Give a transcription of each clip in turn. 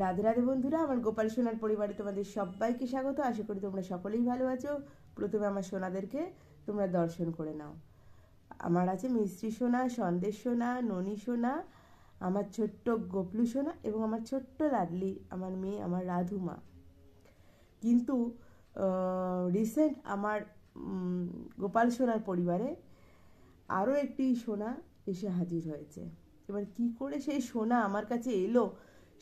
রাধে রাধে বন্ধুরা, আমার গোপাল সোনার পরিবারে তোমাদের সবাইকে স্বাগত। আশা করি তোমরা সকলেই ভালো আছো। প্রথমে আমার সোনাদেরকে তোমরা দর্শন করে নাও। আমার আছে মিষ্টি সোনা, সন্দেশ সোনা, ননী সোনা, আমার ছোট্ট গোপলু সোনা এবং আমার ছোট্ট লাডলি আমার মেয়ে, আমার রাধু মা। কিন্তু রিসেন্ট আমার গোপাল সোনার পরিবারে আরও একটি সোনা এসে হাজির হয়েছে। এবার কি করে সেই সোনা আমার কাছে এলো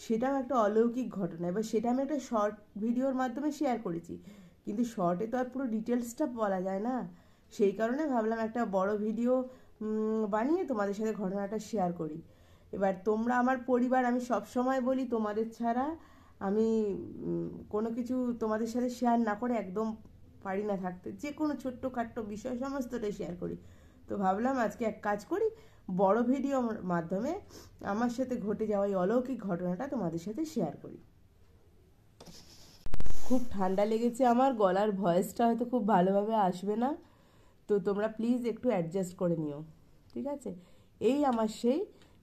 সেটাও একটা অলৌকিক ঘটনা। এবার সেটা আমি একটা শর্ট ভিডিওর মাধ্যমে শেয়ার করেছি, কিন্তু শর্টে তো আর পুরো ডিটেলসটা বলা যায় না। সেই কারণে ভাবলাম একটা বড় ভিডিও বানিয়ে তোমাদের সাথে ঘটনাটা শেয়ার করি। এবার তোমরা আমার পরিবার, আমি সব সময় বলি তোমাদের ছাড়া আমি কোনো কিছু তোমাদের সাথে শেয়ার না করে একদম পারি না থাকতে। যে কোনো ছোট্টখাট্ট বিষয় সমস্তটাই শেয়ার করি। তো ভাবলাম আজকে এক কাজ করি, বড় ভিডিওর মাধ্যমে আমার সাথে ঘটে যাওয়া এই অলৌকিক ঘটনাটা তোমাদের সাথে শেয়ার করি। খুব ঠান্ডা লেগেছে, আমার গলার ভয়েসটা হয়তো খুব ভালোভাবে আসবে না, তো তোমরা প্লিজ একটু অ্যাডজাস্ট করে নিও, ঠিক আছে? এই আমার সেই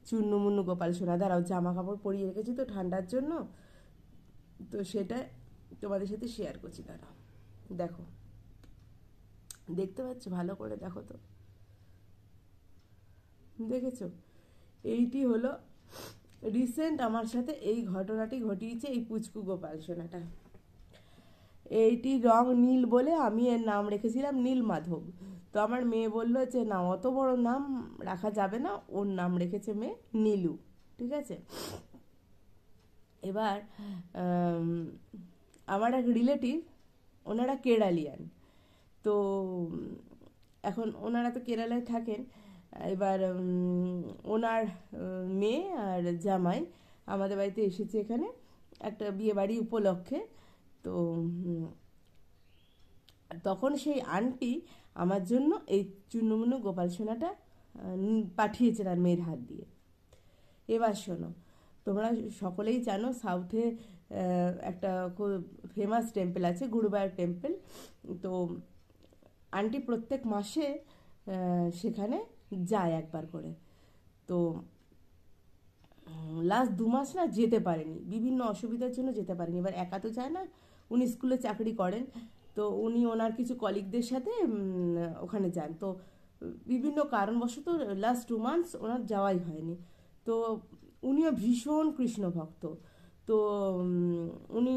চুন্নুমুন্নু গোপাল সোনা। দাঁড়াও, জামা কাপড় পরিয়ে রেখেছি তো ঠান্ডার জন্য, তো সেটা তোমাদের সাথে শেয়ার করছি। দাঁড়াও, দেখো, দেখতে পাচ্ছ? ভালো করে দেখো তো, দেখেছো? এইটি হলো রিসেন্ট আমার সাথে এই ঘটনাটি ঘটিয়েছে এই পুচকু গোপাল সোনাটা। এইটি রং নীল বলে আমি এর নাম রেখেছিলাম নীল মাধব। তো আমার মেয়ে বললো যে না, অত বড় নাম রাখা যাবে না, ওর নাম রেখেছে মেয়ে নীলু, ঠিক আছে? এবার আমার এক রিলেটিভ, ওনারা কেরালিয়ান। তো এখন ওনারা তো কেরালায় থাকেন। এবার ওনার মেয়ে আর জামাই আমাদের বাড়িতে এসেছে এখানে একটা বিয়ে বাড়ি উপলক্ষে। তো তখন সেই আন্টি আমার জন্য এই চুন্নুমুন্নু গোপাল সোনাটা পাঠিয়েছেন আর মেয়ের হাত দিয়ে। এবার শোনো, তোমরা সকলেই জানো সাউথে একটা খুব ফেমাস টেম্পল আছে, গুরুবায়ুর টেম্পল। তো আন্টি প্রত্যেক মাসে সেখানে যায় একবার করে। তো লাস্ট 2 মাস না যেতে পারেনি, বিভিন্ন অসুবিধার জন্য যেতে পারেনি। এবার একা তো যায় না, উনি স্কুলে চাকরি করেন, তো উনি ওনার কিছু কলিগদের সাথে ওখানে যান। তো বিভিন্ন কারণবশত লাস্ট 2 মান্থস ওনার যাওয়াই হয়নি। তো উনিও ভীষণ কৃষ্ণ ভক্ত। তো উনি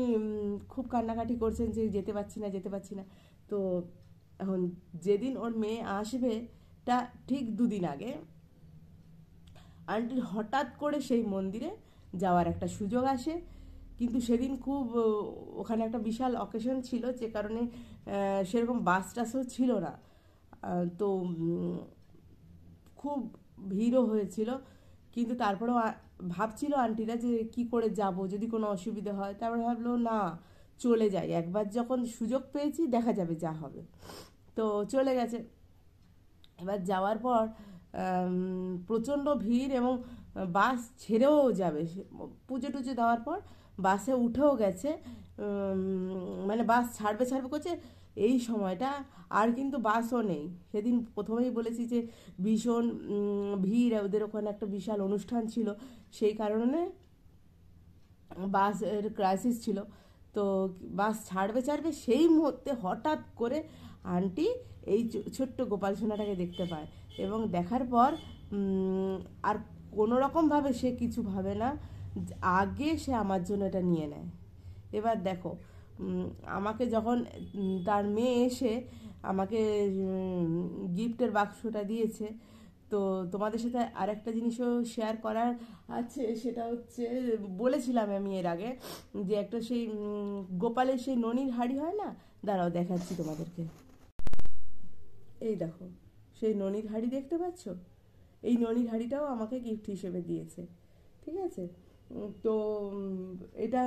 খুব কান্নাকাটি করছেন যে যেতে পারছি না, যেতে পারছি না। তো এখন যেদিন ওর মেয়ে আসবে তা ঠিক 2 দিন আগে আন্টির হঠাৎ করে সেই মন্দিরে যাওয়ার একটা সুযোগ আসে। কিন্তু সেদিন খুব ওখানে একটা বিশাল অকেশন ছিল, যে কারণে সেরকম বাস টাসও ছিল না। তো খুব ভিড়ও হয়েছিল। কিন্তু তারপরেও ভাবছিল আন্টিরা যে কি করে যাব, যদি কোনো অসুবিধা হয়। তারপরে ভাবলো না, চলে যাই, একবার যখন সুযোগ পেয়েছি দেখা যাবে যা হবে। তো চলে গেছে। এবার যাওয়ার পর প্রচণ্ড ভিড় এবং বাস ছেড়েও যাবে, পুজো টুজো দেওয়ার পর বাসে উঠেও গেছে, মানে বাস ছাড়বে ছাড়বে করছে এই সময়টা, আর কিন্তু বাসও নেই। সেদিন প্রথমেই বলেছি যে ভীষণ ভিড়, ওদের ওখানে একটা বিশাল অনুষ্ঠান ছিল, সেই কারণে বাসের ক্রাইসিস ছিল। তো বাস ছাড়বে ছাড়বে সেই মুহূর্তে হঠাৎ করে আন্টি এই ছোট্ট গোপাল সোনাটাকে দেখতে পায়, এবং দেখার পর আর কোনো রকমভাবে সে কিছু ভাবে না, আগে সে আমার জন্য এটা নিয়ে নেয়। এবার দেখো, আমাকে যখন তার মেয়ে এসে আমাকে গিফটের বাক্সটা দিয়েছে, তো তোমাদের সাথে আরেকটা জিনিসও শেয়ার করার আছে। সেটা হচ্ছে, বলেছিলাম আমি এর আগে যে একটা সেই গোপালের সেই ননির হাঁড়ি হয় না, দাঁড়াও দেখাচ্ছি তোমাদেরকে। এই দেখো, সেই ননির হাঁড়ি দেখতে পাচ্ছ? এই ননির হাঁড়িটাও আমাকে গিফট হিসেবে দিয়েছে, ঠিক আছে? তো এটা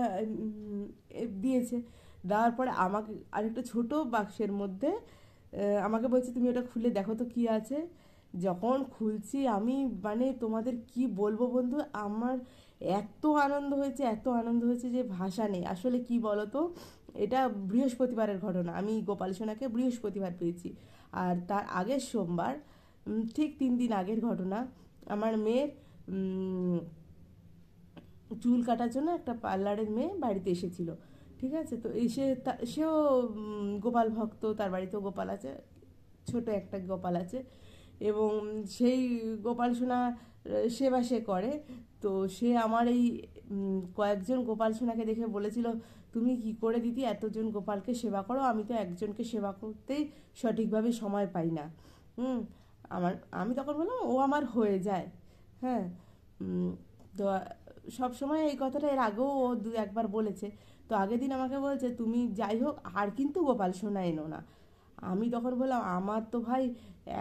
দিয়েছে। দেওয়ার পরে আমাকে আরেকটা ছোট বাক্সের মধ্যে আমাকে বলছে তুমি ওটা খুলে দেখো তো কী আছে। যখন খুলছি আমি, মানে তোমাদের কি বলবো বন্ধু, আমার এত আনন্দ হয়েছে, এত আনন্দ হয়েছে যে ভাষা নেই। আসলে কি বলো তো, এটা বৃহস্পতিবারের ঘটনা। আমি গোপাল সোনাকে বৃহস্পতিবার পেয়েছি, আর তার আগের সোমবার, ঠিক 3 দিন আগের ঘটনা, আমার মেয়ের চুল কাটার জন্য একটা পার্লারের মেয়ে বাড়িতে এসেছিল। ঠিক আছে, তো এসে সেও গোপাল ভক্ত, তার বাড়িতেও গোপাল আছে, ছোট একটা গোপাল আছে, এবং সেই গোপাল সোনা সেবা সে করে। তো সে আমার এই কয়েকজন গোপাল সোনাকে দেখে বলেছিল, তুমি কি করে দিদি এতজন গোপালকে সেবা করো, আমি তো একজনকে সেবা করতেই সঠিকভাবে সময় পাই না। হুম আমি তখন বললাম ও আমার হয়ে যায়। হ্যাঁ, তো সব সময় এই কথাটা এর আগেও ও দু একবার বলেছে। তো আগের দিন আমাকে বলছে, তুমি যাই হোক আর কিন্তু গোপাল সোনা এনো না। আমি তখন বললাম, আমার তো ভাই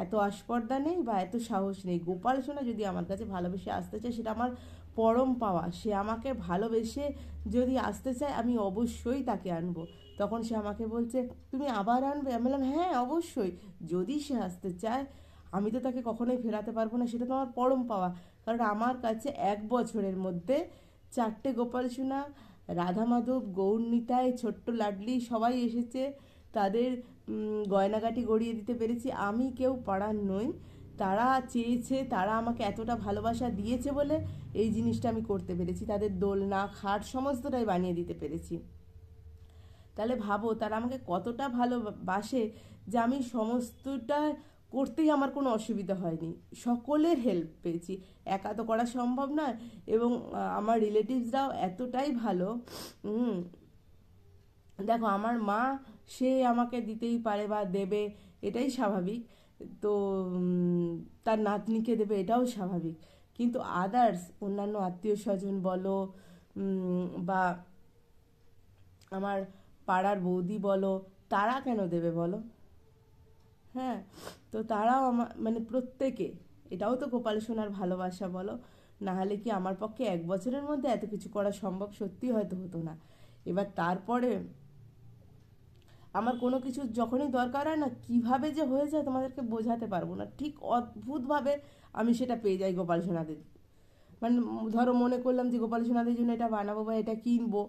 এত আস্পর্ধা নেই বা এত সাহস নেই, গোপাল সোনা যদি আমার কাছে ভালোবেসে আসতে চায় সেটা আমার পরম পাওয়া, সে আমাকে ভালোবেসে যদি আসতে চায় আমি অবশ্যই তাকে আনবো। তখন সে আমাকে বলছে, তুমি আবার আনবে? আমি বললাম হ্যাঁ অবশ্যই, যদি সে আসতে চায় আমি তো তাকে কখনোই ফেরাতে পারবো না, সেটা তো আমার পরম পাওয়া। কারণ আমার কাছে 1 বছরের মধ্যে 4টে গোপাল সোনা, রাধা মাধব, গৌর নিতাই, ছোট্ট লাডলি সবাই এসেছে, তাদের গয়নাগাটি গড়িয়ে দিতে পেরেছি। আমি কেউ পাড়ার নই, তারা চেয়েছে, তারা আমাকে এতটা ভালোবাসা দিয়েছে বলে এই জিনিসটা আমি করতে পেরেছি, তাদের দোলনা খাট সমস্তটাই বানিয়ে দিতে পেরেছি। তাহলে ভাবো তারা আমাকে কতটা ভালোবাসে যে আমি সমস্তটা করতেই আমার কোনো অসুবিধা হয়নি, সকলের হেল্প পেয়েছি, একা তো করা সম্ভব নয়। এবং আমার রিলেটিভসরাও এতটাই ভালো। দেখো আমার মা, সে আমাকে দিতেই পারে বা দেবে, এটাই স্বাভাবিক। তো তার নাতনিকে দেবে, এটাও স্বাভাবিক। কিন্তু আদার্স অন্যান্য আত্মীয় স্বজন বলো, বা আমার পাড়ার বৌদি বলো, তারা কেন দেবে বলো? হ্যাঁ, তো তারাও আমার মানে প্রত্যেকে, এটাও তো গোপাল সোনার ভালোবাসা বলো। না হলে কি আমার পক্ষে 1 বছরের মধ্যে এত কিছু করা সম্ভব? সত্যি হয়তো হতো না। এবার তারপরে আমার কোনো কিছু যখনই দরকার হয় না, কিভাবে যে হয়ে যায় তোমাদেরকে বোঝাতে পারবো না, ঠিক অদ্ভুতভাবে আমি সেটা পেয়ে যাই গোপাল সোনাদের। মানে ধরো মনে করলাম যে গোপাল সোনাদের জন্য এটা বানাবো বা এটা কিনবো,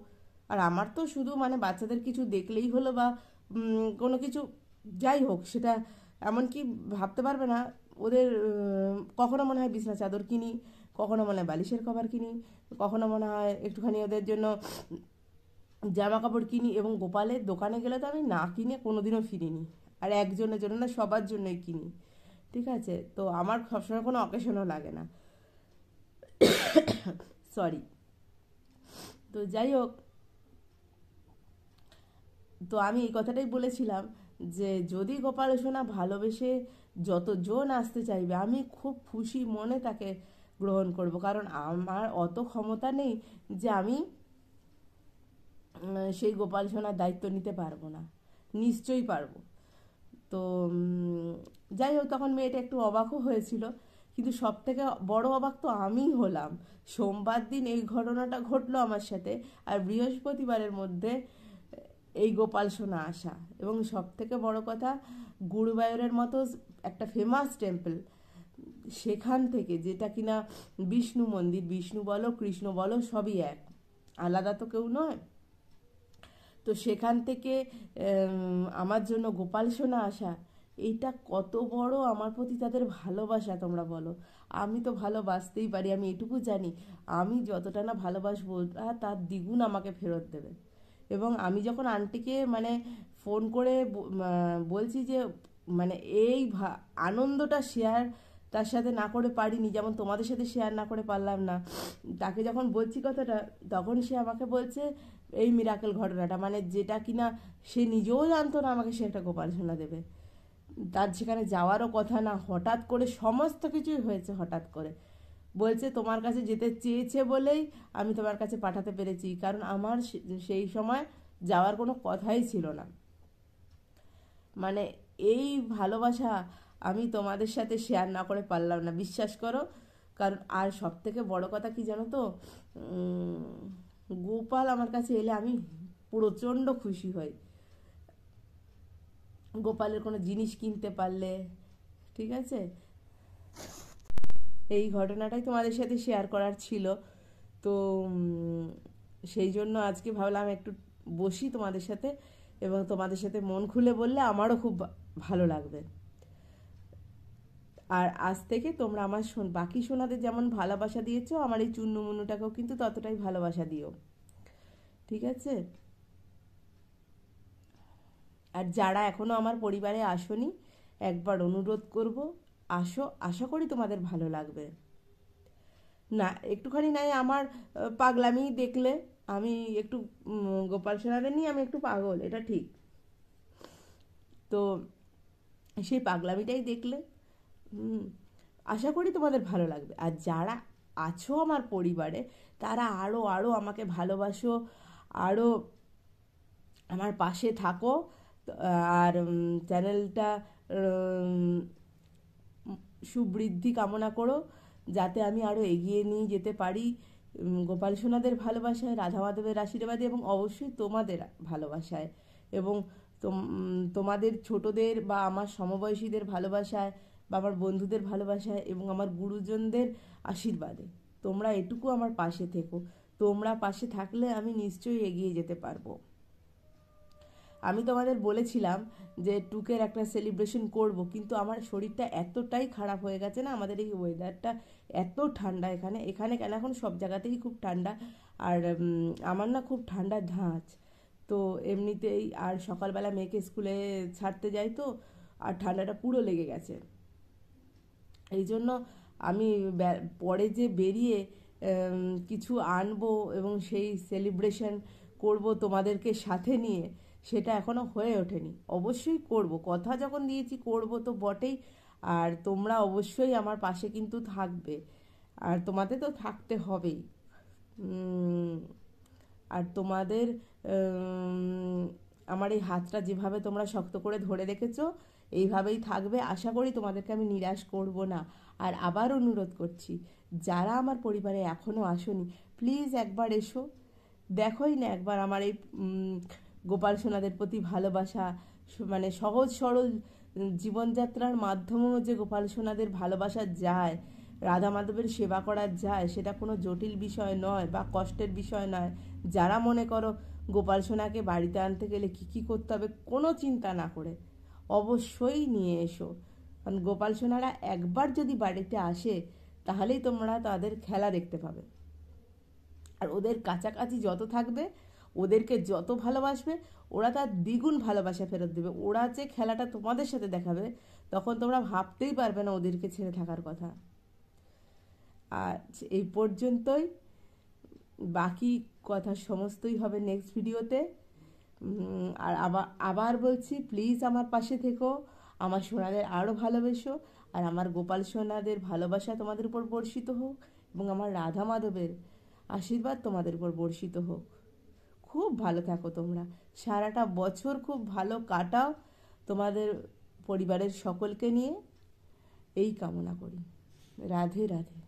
আর আমার তো শুধু মানে বাচ্চাদের কিছু দেখলেই হলো বা কোনো কিছু যাই হোক সেটা, এমনকি ভাবতে পারবে না ওদের কখনো মনে হয় বিছনা চাদর কিনি, কখনো মনে হয় বালিশের কভার কিনি, কখনো মনে হয় একটুখানি ওদের জন্য জামা কাপড় কিনি। এবং গোপালের দোকানে গেলে তো আমি না কিনে কোনোদিনও ফিরিনি, আর একজনের জন্য না, সবার জন্যই কিনি। ঠিক আছে, তো আমার সবসময় কোনো অকেশনও লাগে না, সরি। তো যাই হোক, তো আমি এই কথাটাই বলেছিলাম যে যদি গোপাল সোনা ভালোবেসে যতজন আসতে চাইবে আমি খুব খুশি মনে তাকে গ্রহণ করব, কারণ আমার অত ক্ষমতা নেই যে আমি সেই গোপাল সোনার দায়িত্ব নিতে পারবো না, নিশ্চয়ই পারবো। তো যাই হোক, তখন মেয়েটা একটু অবাকও হয়েছিল, কিন্তু সব থেকে বড় অবাক তো আমিই হলাম। সোমবার দিন এই ঘটনাটা ঘটলো আমার সাথে, আর বৃহস্পতিবারের মধ্যে এই গোপাল সোনা আসা। এবং সব থেকে বড় কথা, গুরুবায়ুরের মতো একটা ফেমাস টেম্পল, সেখান থেকে, যেটা কিনা বিষ্ণু মন্দির, বিষ্ণু বলো কৃষ্ণ বলো সবই এক, আলাদা তো কেউ নয়। তো সেখান থেকে আমার জন্য গোপাল সোনা আসা, এইটা কত বড় আমার প্রতি তাদের ভালোবাসা তোমরা বলো। আমি তো ভালোবাসতেই পারি, আমি এটুকু জানি, আমি যতটা না ভালোবাসবো তার দ্বিগুণ আমাকে ফেরত দেবে। এবং আমি যখন আন্টিকে মানে ফোন করে বলছি যে মানে এই আনন্দটা শেয়ার তার সাথে না করে পারিনি, যেমন তোমাদের সাথে শেয়ার না করে পারলাম না, তাকে যখন বলছি কথাটা, তখন সে আমাকে বলছে এই মিরাকেল ঘটনাটা, মানে যেটা কিনা সে নিজেও জানতো না আমাকে সে একটা গোপাল সোনা দেবে। তার সেখানে যাওয়ারও কথা না, হঠাৎ করে সমস্ত কিছুই হয়েছে হঠাৎ করে। বলছে তোমার কাছে যেতে চেয়েছে বলেই আমি তোমার কাছে পাঠাতে পেরেছি, কারণ আমার সেই সময় যাওয়ার কোনো কথাই ছিল না। মানে এই ভালোবাসা আমি তোমাদের সাথে শেয়ার না করে পারলাম না, বিশ্বাস করো। কারণ আর সব থেকে বড় কথা কি জানো তো, গোপাল আমার কাছে এলে আমি প্রচণ্ড খুশি হই, গোপালের কোনো জিনিস কিনতে পারলে। ঠিক আছে, এই ঘটনাটাই তোমাদের সাথে শেয়ার করার ছিল। তো সেই জন্য আজকে ভাবলাম একটু বসি তোমাদের সাথে, এবং তোমাদের সাথে মন খুলে বললে আমারও খুব ভালো লাগবে। আর আজ থেকে তোমরা আমার বাকি সোনাদের যেমন ভালোবাসা দিয়েছো, আমার এই চুন্নু মুন্নুটাকেও কিন্তু ততটাই ভালোবাসা দিও, ঠিক আছে? আর যারা এখনো আমার পরিবারে আসোনি, একবার অনুরোধ করব, আসো, আশা করি তোমাদের ভালো লাগবে। না একটুখানি নাই আমার পাগলামি দেখলে, আমি একটু গোপাল সোনাদের নিয়ে আমি একটু পাগল, এটা ঠিক। তো সেই পাগলামিটাই দেখলে হুম, আশা করি তোমাদের ভালো লাগবে। আর যারা আছো আমার পরিবারে, তারা আরও আরও আমাকে ভালোবাসো, আরও আমার পাশে থাকো। আর চ্যানেলটা সুবৃদ্ধি কামনা করো, যাতে আমি আরও এগিয়ে নিয়ে যেতে পারি গোপাল সোনাদের ভালোবাসায়, রাধা মাধবের আশীর্বাদে, এবং অবশ্যই তোমাদের ভালোবাসায়, এবং তোমাদের ছোটদের বা আমার সমবয়সীদের ভালোবাসায়, বা আমার বন্ধুদের ভালোবাসায়, এবং আমার গুরুজনদের আশীর্বাদে। তোমরা এটুকু আমার পাশে থেকো। তোমরা পাশে থাকলে আমি নিশ্চয়ই এগিয়ে যেতে পারবো। আমি তোমাদের বলেছিলাম যে টুকের একটা সেলিব্রেশন করব, কিন্তু আমার শরীরটা এতটাই খারাপ হয়ে গেছে না, আমাদের এই ওয়েদারটা এত ঠান্ডা, এখানে এখানে কেন এখন সব জায়গাতেই খুব ঠান্ডা। আর আমার না খুব ঠান্ডা ধাঁচ, তো এমনিতেই আর সকালবেলা মেয়েকে স্কুলে ছাড়তে যাই, তো আর ঠান্ডাটা পুরো লেগে গেছে। এই জন্য আমি পরে যে বেরিয়ে কিছু আনবো এবং সেই সেলিব্রেশন করব তোমাদেরকে সাথে নিয়ে, সেটা এখনো হয়ে ওঠেনি। অবশ্যই করব, কথা যখন দিয়েছি করব তো বটেই। আর তোমরা অবশ্যই আমার পাশে কিন্তু থাকবে, আর তোমাদের তো থাকতে হবেই। উম, আর তোমাদের আমার এই হাতটা যেভাবে তোমরা শক্ত করে ধরে রেখেছো, এইভাবেই থাকবে। আশা করি তোমাদেরকে আমি নিরাশ করব না। আর আবার অনুরোধ করছি, যারা আমার পরিবারে এখনও আসোনি, প্লিজ একবার এসো, দেখোই না একবার আমার এই গোপাল সোনাদের প্রতি ভালোবাসা, মানে সহজ সরল জীবনযাত্রার মাধ্যমেও যে গোপাল সোনাদের ভালোবাসা যায়, রাধা মাধবের সেবা করা যায়, সেটা কোনো জটিল বিষয় নয় বা কষ্টের বিষয় নয়। যারা মনে করো গোপাল সোনাকে বাড়িতে আনতে গেলে কী কী করতে হবে, কোনো চিন্তা না করে অবশ্যই নিয়ে এসো। কারণ গোপাল সোনারা একবার যদি বাড়িতে আসে, তাহলেই তোমরা তাদের খেলা দেখতে পাবে। আর ওদের কাছাকাছি যত থাকবে, ওদেরকে যত ভালোবাসবে, ওরা তার দ্বিগুণ ভালোবাসা ফেরত দেবে। ওরা যে খেলাটা তোমাদের সাথে দেখাবে, তখন তোমরা ভাবতেই পারবে না ওদেরকে ছেড়ে থাকার কথা। আর এই পর্যন্তই, বাকি কথা সমস্তই হবে নেক্সট ভিডিওতে। আর আবার আবার বলছি, প্লিজ আমার পাশে থেকো, আমার সোনাদের আরও ভালোবেসো, আর আমার গোপাল সোনাদের ভালোবাসা তোমাদের উপর বর্ষিত হোক, এবং আমার রাধা মাধবের আশীর্বাদ তোমাদের উপর বর্ষিত হোক। খুব ভালো থাকো তোমরা, সারাটা বছর খুব ভালো কাটাও তোমাদের পরিবারের সকলকে নিয়ে, এই কামনা করি। রাধে রাধে।